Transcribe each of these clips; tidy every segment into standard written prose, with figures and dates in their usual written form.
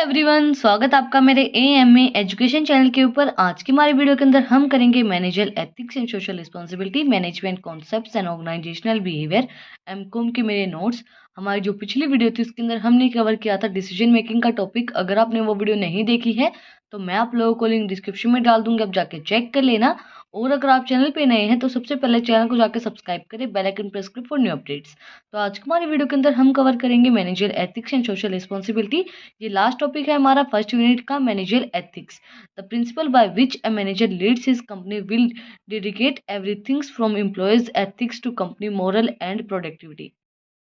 Everyone, स्वागत आपका मेरे एएमए एजुकेशन चैनल के ऊपर। आज की हमारी वीडियो के अंदर हम करेंगे manager ethics and social responsibility, management concepts and organisational behaviour, MCom के मेरे नोट्स। हमारी जो पिछली वीडियो थी उसके अंदर हमने कवर किया था डिसीजन मेकिंग का टॉपिक। अगर आपने वो वीडियो नहीं देखी है तो मैं आप लोगों को लिंक डिस्क्रिप्शन में डाल दूंगी, आप जाके चेक कर लेना। और अगर आप चैनल पे नए हैं तो सबसे पहले चैनल को जाके सब्सक्राइब करें, बेल आइकन प्रेस करें फॉर न्यू अपडेट्स। तो आज की हमारी वीडियो के अंदर हम कवर करेंगे manager ethics and social responsibility. ये लास्ट टॉपिक है हमारा फर्स्ट यूनिट का, manager ethics. The principle by which a manager leads his company will dedicate everything from employees ethics to company moral and productivity.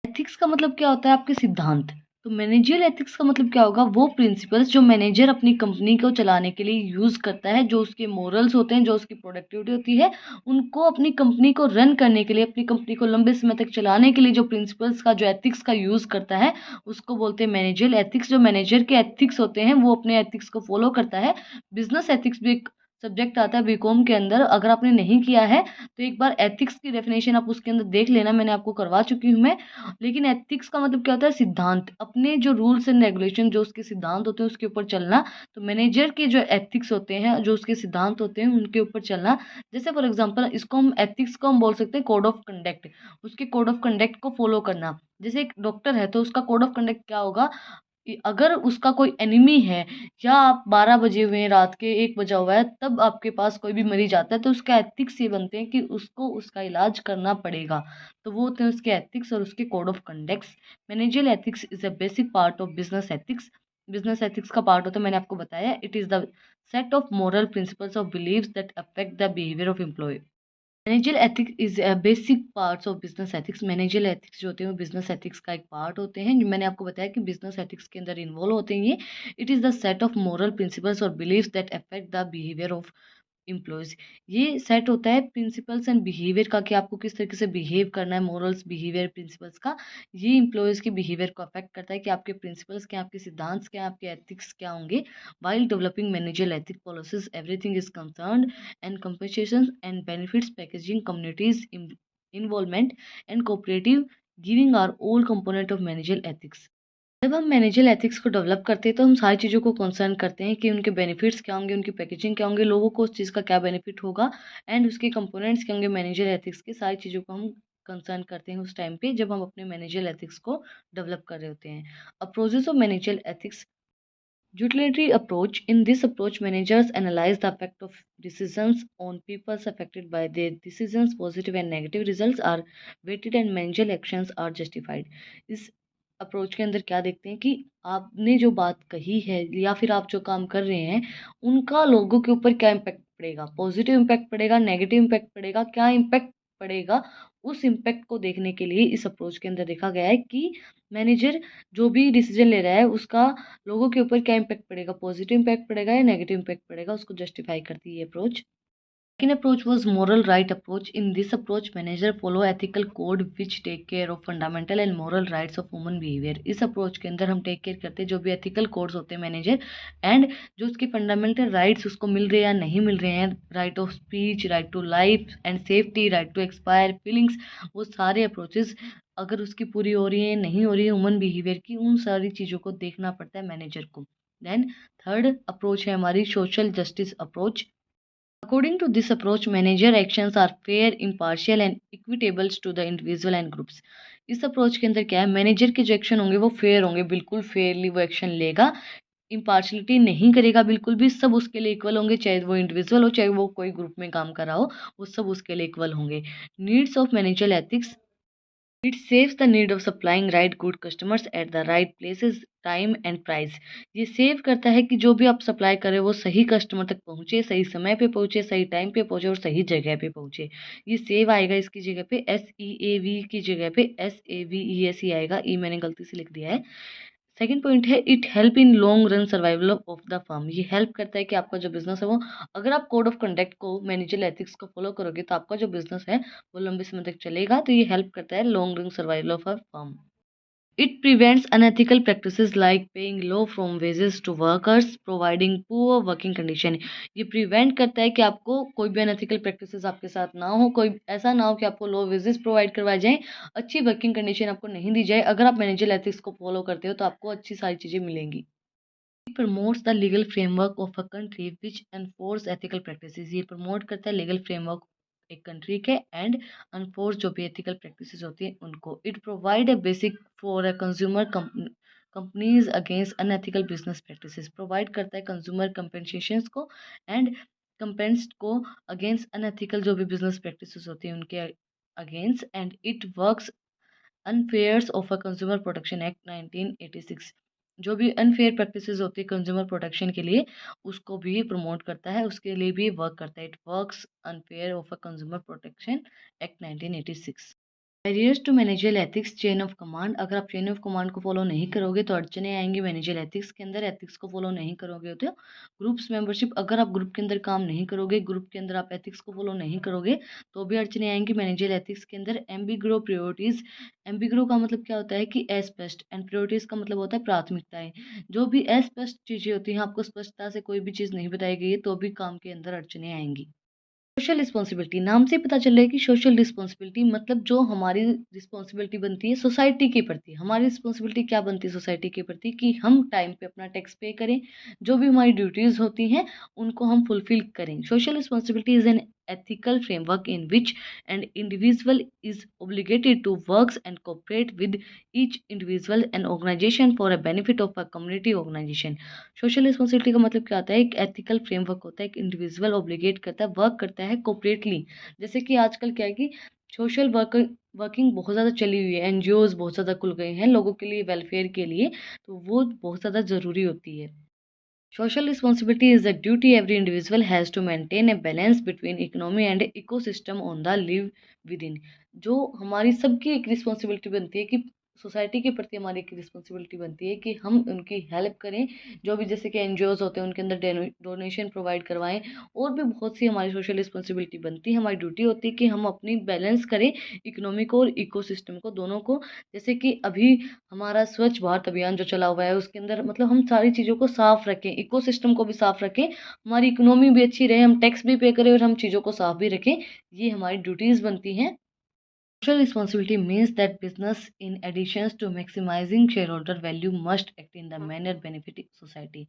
Ethics का मतलब क्या होता है? आपके सिद्धांत। तो मैनेजरियल एथिक्स का मतलब क्या होगा? वो प्रिंसिपल्स जो मैनेजर अपनी कंपनी को चलाने के लिए यूज करता है, जो उसके मोरल्स होते हैं, जो उसकी प्रोडक्टिविटी होती है, उनको अपनी कंपनी को रन करने के लिए, अपनी कंपनी को लंबे समय तक चलाने के लिए जो प्रिंसिपल्स का, जो एथिक्स का यूज करता है, उसको बोलते हैं मैनेजरियल एथिक्स। जो मैनेजर के एथिक्स होते हैं वो अपने एथिक्स को फॉलो करता है। बिजनेस एथिक्स भी एक सब्जेक्ट आता है बीकॉम के अंदर। अगर आपने नहीं किया है तो एक बार एथिक्स की डेफिनेशन आप उसके अंदर देख लेना, मैंने आपको करवा चुकी हूँ मैं। लेकिन एथिक्स का मतलब क्या होता है? सिद्धांत। अपने जो रूल्स एंड रेगुलेशन, जो उसके सिद्धांत होते हैं, उसके ऊपर चलना। तो मैनेजर के जो एथिक्स होते हैं, जो उसके सिद्धांत होते हैं, उनके ऊपर चलना। जैसे फॉर एग्जांपल इसको हम एथिक्स को हम बोल सकते हैं कोड ऑफ कंडक्ट। उसके कोड ऑफ कंडक्ट को फॉलो करना। जैसे एक डॉक्टर है तो उसका कोड ऑफ कंडक्ट क्या होगा? अगर उसका कोई एनिमी है, या आप 12 बजे हुए हैं, रात के 1 बजा हुआ है, तब आपके पास कोई भी मरीज आता है, तो उसका एथिक्स ये बनते हैं कि उसको उसका इलाज करना पड़ेगा। तो वो होते हैं उसके एथिक्स और उसके code of conducts. Managerial ethics is a basic part of business ethics. Business ethics का पार्ट होता है, मैंने आपको बताया, it is the set of moral principles of believes that affect the behaviour of employee. Managerial ethics is basic parts of business ethics. Managerial ethics जो होते हैं वो बिजनेस एथिक्स का एक पार्ट होते हैं, जो मैंने आपको बताया कि बिजनेस एथिक्स के अंदर इन्वॉल्व होते हैं ये। It is the set of moral principles और beliefs that affect the behaviour of employees. ये सेट होता है प्रिंसिपल्स एंड बिहेवियर का, कि आपको किस तरीके से बिहेव करना है, मोरल्स बिहेवियर प्रिंसिपल्स का। ये एम्प्लॉयज के बिहेवियर को अफेक्ट करता है कि आपके प्रिंसिपल्स क्या, आपके सिद्धांत क्या, आपके एथिक्स क्या होंगे। While developing managerial ethic policies everything is concerned and compensations and benefits packaging communities involvement and cooperative giving are all component of managerial ethics। जब हम मैनेजरियल एथिक्स को डेवलप करते हैं तो हम सारी चीज़ों को कंसर्न करते हैं कि उनके बेनिफिट्स क्या होंगे, उनकी पैकेजिंग क्या होंगे, लोगों को उस चीज़ का क्या बेनिफिट होगा, एंड उसके कंपोनेंट्स क्या होंगे मैनेजरियल एथिक्स के। सारी चीज़ों को हम कंसर्न करते हैं उस टाइम पे जब हम अपने मैनेजरियल एथिक्स को डेवलप कर रहे होते हैं। A process of managerial ethics utility approach. In this approach, managers analyze the effect of decisions on people affected by their decisions. Positive and negative results are weighted and managerial actions are justified. इस approach के अंदर क्या देखते हैं कि आपने जो बात कही है या फिर आप जो काम कर रहे हैं, उनका लोगों के ऊपर क्या इम्पैक्ट पड़ेगा, पॉजिटिव इम्पैक्ट पड़ेगा, नेगेटिव इम्पैक्ट पड़ेगा, क्या इम्पैक्ट पड़ेगा। उस इम्पैक्ट को देखने के लिए इस अप्रोच के अंदर देखा गया है कि मैनेजर जो भी डिसीजन ले रहा है उसका लोगों के ऊपर क्या इम्पैक्ट पड़ेगा, पॉजिटिव इम्पैक्ट पड़ेगा या नेगेटिव इम्पैक्ट पड़ेगा, उसको जस्टिफाई करती है ये approach. Second approach was moral right approach. In this approach, manager follow ethical code which take care of fundamental and moral rights of human behavior. इस approach के अंदर हम टेक केयर करते हैं जो भी एथिकल कोड्स होते हैं मैनेजर, एंड जो उसके फंडामेंटल राइट्स उसको मिल रहे हैं या नहीं मिल रहे हैं, right of speech, right to life and safety, right to expire feelings, वो सारे अप्रोचेस अगर उसकी पूरी हो रही है नहीं हो रही है ह्यूमन बिहेवियर की, उन सारी चीज़ों को देखना पड़ता है मैनेजर को। देन थर्ड अप्रोच है हमारी social justice approach. According to this approach, manager actions are fair, impartial and equitable to the individual and groups. इस अप्रोच के अंदर क्या है, मैनेजर के जो एक्शन होंगे वो फेयर होंगे, बिल्कुल फेयरली वो एक्शन लेगा, इम्पार्शलिटी नहीं करेगा बिल्कुल भी, सब उसके लिए इक्वल होंगे, चाहे वो इंडिविजुअल हो चाहे वो कोई ग्रुप में काम कर रहा हो, वो सब उसके लिए इक्वल होंगे। Needs of managerial ethics. It saves the need of supplying right good customers at the right places time and price. ये सेव करता है कि जो भी आप सप्लाई करें वो सही कस्टमर तक पहुंचे, सही समय पे पहुंचे, सही टाइम पे पहुंचे और सही जगह पे पहुंचे। ये सेव आएगा इसकी जगह पे, SEAV की जगह पे SAVES ही आएगा, ई मैंने गलती से लिख दिया है। सेकंड पॉइंट है it help in long run survival of the firm. ये हेल्प करता है कि आपका जो बिजनेस है वो, अगर आप कोड ऑफ कंडक्ट को, मैनेजरियल एथिक्स को फॉलो करोगे तो आपका जो बिजनेस है वो लंबे समय तक चलेगा। तो ये हेल्प करता है long run survival of a firm. It prevents unethical practices like paying low from wages to workers, providing poor working condition. ये प्रिवेंट करता है कि आपको कोई भी अनएथिकल प्रैक्टिसेस आपके साथ ना हो, कोई ऐसा ना हो कि आपको लो वेजेस प्रोवाइड करवाए जाएं, अच्छी वर्किंग कंडीशन आपको नहीं दी जाए। अगर आप मैनेजरियल एथिक्स को फॉलो करते हो तो आपको अच्छी सारी चीज़ें मिलेंगी। Promotes the legal framework of a country which enforce ethical practices. ये प्रमोट करता है लीगल फ्रेमवर्क एक कंट्री के एंड अनफोर्स जो भी एथिकल प्रैक्टिसेस होती हैं उनको। It provide a basic for a consumer companies against unethical business practices. Provide करता है कंज्यूमर कंपेंसेशंस को एंड कंपेंस को अगेंस्ट अनएथिकल जो भी बिजनेस प्रैक्टिसेस होती हैं उनके against. And it works unfairs of a consumer protection act 1986। जो भी अनफेयर प्रैक्टिसेस होती है कंज्यूमर प्रोटेक्शन के लिए उसको भी प्रमोट करता है, उसके लिए भी वर्क करता है। It works unfair of a consumer protection act 1986। Barriers to manager ethics chain of command. अगर आप चेन ऑफ कमांड को फॉलो नहीं करोगे तो अड़चने आएंगी मैनेजर एथिक्स के अंदर। एथिक्स को फॉलो नहीं करोगे तो ग्रुप्स मेंबरशिप, अगर आप ग्रुप के अंदर काम नहीं करोगे, ग्रुप के अंदर आप एथिक्स को फॉलो नहीं करोगे तो भी अड़चने आएंगी मैनेजर एथिक्स के अंदर। एम्बिग्रो प्रायोरिटीज। एम्बिग्रो का मतलब क्या होता है कि अस्पष्ट, एंड प्रायोरिटीज का मतलब होता है प्राथमिकताएं। जो भी अस्पष्ट चीजें होती हैं, आपको स्पष्टता से कोई भी चीज़ नहीं बताई गई है तो भी काम के अंदर अड़चने आएंगी। सोशल रिस्पॉन्सिबिलिटी, नाम से पता चल रहा है कि सोशल रिस्पॉन्सिबिलिटी मतलब जो हमारी रिस्पॉन्सिबिलिटी बनती है सोसाइटी के प्रति। हमारी रिस्पॉन्सिबिलिटी क्या बनती है सोसाइटी के प्रति कि हम टाइम पे अपना टैक्स पे करें, जो भी हमारी ड्यूटीज़ होती हैं उनको हम फुलफिल करें। Social responsibility is an ethical framework in which an individual is obligated to works and cooperate with each individual and organization for a benefit of a community organization। Social responsibility का मतलब क्या होता है? एक ethical framework होता है, एक individual obligate करता है, वर्क करता है कोऑपरेटली। जैसे कि आजकल क्या है कि सोशल वर्किंग बहुत ज़्यादा चली हुई है, एनजीओज बहुत ज़्यादा खुल गए हैं लोगों के लिए, वेलफेयर के लिए, तो वो बहुत ज़्यादा ज़रूरी होती है। Social responsibility is a duty every individual has to maintain a balance between economy and ecosystem on the live within। जो हमारी सबकी एक रिस्पॉन्सिबिलिटी बनती है कि सोसाइटी के प्रति हमारी एक रिस्पॉन्सिबिलिटी बनती है कि हम उनकी हेल्प करें। जो भी जैसे कि एनजीओज होते हैं उनके अंदर डोनेशन प्रोवाइड करवाएं, और भी बहुत सी हमारी सोशल रिस्पॉन्सिबिलिटी बनती है। हमारी ड्यूटी होती है कि हम अपनी बैलेंस करें इकोनॉमी को और इकोसिस्टम को, दोनों को। जैसे कि अभी हमारा स्वच्छ भारत अभियान जो चला हुआ है उसके अंदर मतलब हम सारी चीज़ों को साफ रखें, इकोसिस्टम को भी साफ रखें, हमारी इकोनॉमी भी अच्छी रहे, हम टैक्स भी पे करें और हम चीज़ों को साफ भी रखें। ये हमारी ड्यूटीज़ बनती हैं। Social responsibility means that business, in addition to maximizing shareholder value, must act in the manner benefiting society।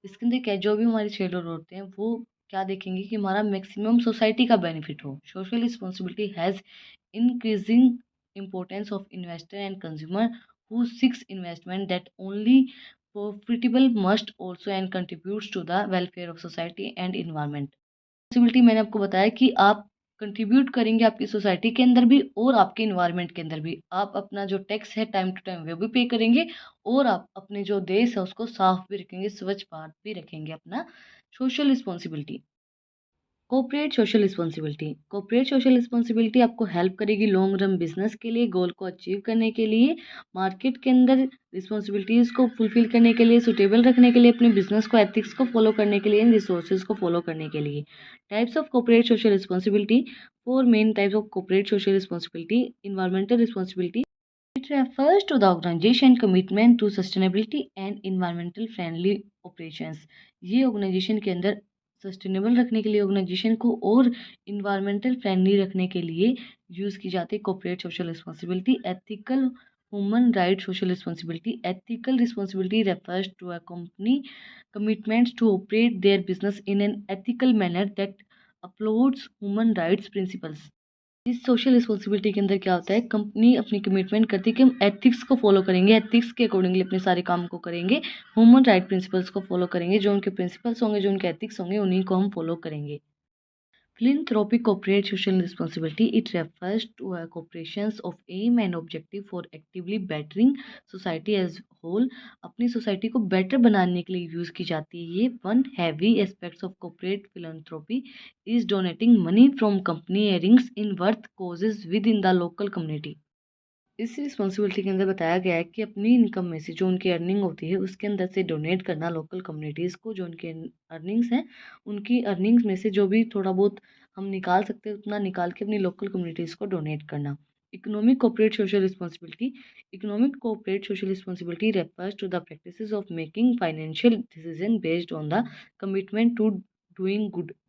इसके अंदर क्या है, जो भी हमारे शेयर होल्डर होते हैं वो क्या देखेंगे कि हमारा मैक्सिमम सोसाइटी का बेनिफिट हो। Social responsibility has increasing importance of investor and consumer who seeks investment that only profitable must also and contributes to the welfare of society and environment। Responsibility मैंने आपको बताया कि आप कंट्रीब्यूट करेंगे आपकी society के अंदर भी और आपके इन्वायरमेंट के अंदर भी। आप अपना जो टैक्स है टाइम टू टाइम वो भी पे करेंगे, और आप अपने जो देश है उसको साफ भी रखेंगे, स्वच्छ भारत भी रखेंगे अपना। Social responsibility, corporate social responsibility. Corporate social responsibility आपको हेल्प करेगी लॉन्ग रन बिजनेस के लिए, गोल को अचीव करने के लिए, मार्केट के अंदर रिस्पॉन्सिबिलिटीज़ को फुलफिल करने के लिए, सुटेबल रखने के लिए, अपने बिजनेस को एथिक्स को फॉलो करने के लिए, इन रिसोर्सेज को फॉलो करने के लिए। Types of corporate social responsibility, four main types of corporate social responsibility. Environmental responsibility, it refers to the organization commitment to sustainability and environmental friendly operations। ये ऑर्गेनाइजेशन के अंदर सस्टेनेबल रखने के लिए, ऑर्गेनाइजेशन को और इन्वायरमेंटल फ्रेंडली रखने के लिए यूज़ की जाती है corporate social responsibility. Ethical human right social responsibility. Ethical responsibility refers to a company commitments to operate their business in an ethical manner that upholds human rights principles। इस social responsibility के अंदर क्या होता है, company अपनी commitment करती है कि हम एथिक्स को फॉलो करेंगे, एथिक्स के अकॉर्डिंगली अपने सारे काम को करेंगे, ह्यूमन राइट प्रिंसिपल्स को फॉलो करेंगे, जो उनके प्रिंसिपल्स होंगे, जो उनके एथिक्स होंगे उन्हीं को हम फॉलो करेंगे। Philanthropic corporate social responsibility, it refers to a corporations of aim and objective for actively bettering society as whole। अपनी सोसाइटी को बेटर बनाने के लिए यूज़ की जाती है ये। One heavy aspects of corporate philanthropy is donating money from company earnings in worth causes within the local community। इस रिस्पॉन्सिबिलिटी के अंदर बताया गया है कि अपनी इनकम में से जो उनकी अर्निंग होती है उसके अंदर से डोनेट करना लोकल कम्युनिटीज़ को। जो उनके अर्निंग्स हैं उनकी अर्निंग्स में से जो भी थोड़ा बहुत हम निकाल सकते हैं उतना निकाल के अपनी लोकल कम्युनिटीज़ को डोनेट करना। Economic cooperate social responsibility. Economic cooperate social responsibility refers to the practices of making financial decision based on the commitment to doing good।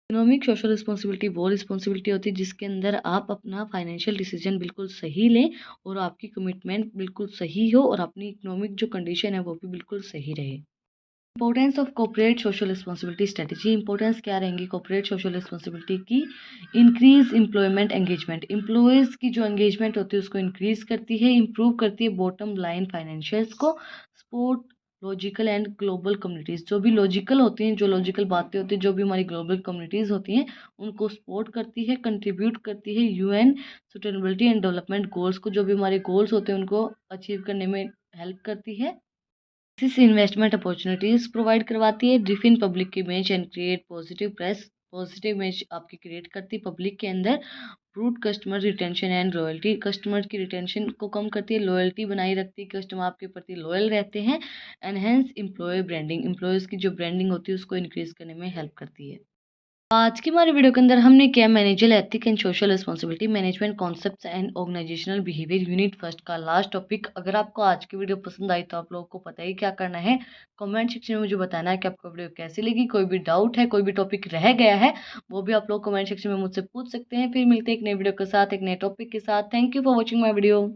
Economic social responsibility वो रिस्पॉन्सिबिलिटी होती है जिसके अंदर आप अपना फाइनेंशियल डिसीजन बिल्कुल सही लें और आपकी कमिटमेंट बिल्कुल सही हो और अपनी इकोनॉमिक जो कंडीशन है वो भी बिल्कुल सही रहे। Importance of corporate social responsibility strategy. Importance क्या रहेंगी कॉर्पोरेट सोशल रिस्पॉन्सिबिलिटी की? इंक्रीज एम्प्लॉयमेंट एंगेजमेंट, एम्प्लॉयज़ की जो एंगेजमेंट होती है उसको इंक्रीज करती है, इंप्रूव करती है बॉटम लाइन फाइनेंशियल्स को, support logical and global communities, जो भी लॉजिकल होती हैं, जो लॉजिकल बातें होती हैं, जो भी हमारी ग्लोबल कम्युनिटीज़ होती हैं उनको सपोर्ट करती है, कंट्रीब्यूट करती है UN sustainability and development goals को, जो भी हमारे गोल्स होते हैं उनको अचीव करने में हेल्प करती है। दिस इन्वेस्टमेंट अपॉर्चुनिटीज प्रोवाइड करवाती है, define public image and create positive press, positive image आपकी क्रिएट करती है पब्लिक के अंदर। Root customer retention and loyalty, customer की रिटेंशन को कम करती है, लॉयल्टी बनाई रखती है, कस्टमर आपके प्रति लॉयल रहते हैं। एनहेंस एम्प्लॉय ब्रांडिंग, एम्प्लॉयज़ की जो ब्रांडिंग होती है उसको इंक्रीज करने में हेल्प करती है। आज की हमारी वीडियो के अंदर हमने किया manager ethic and social responsibility management concepts and organisational behaviour unit first का लास्ट टॉपिक। अगर आपको आज की वीडियो पसंद आई तो आप लोगों को पता ही क्या करना है, कमेंट सेक्शन में मुझे बताना है कि आपको वीडियो कैसी लगी। कोई भी डाउट है, कोई भी टॉपिक रह गया है, वो भी आप लोग कमेंट सेक्शन में मुझसे पूछ सकते हैं। फिर मिलते हैं एक नई वीडियो के साथ, एक नए टॉपिक के साथ। Thank you for watching my video.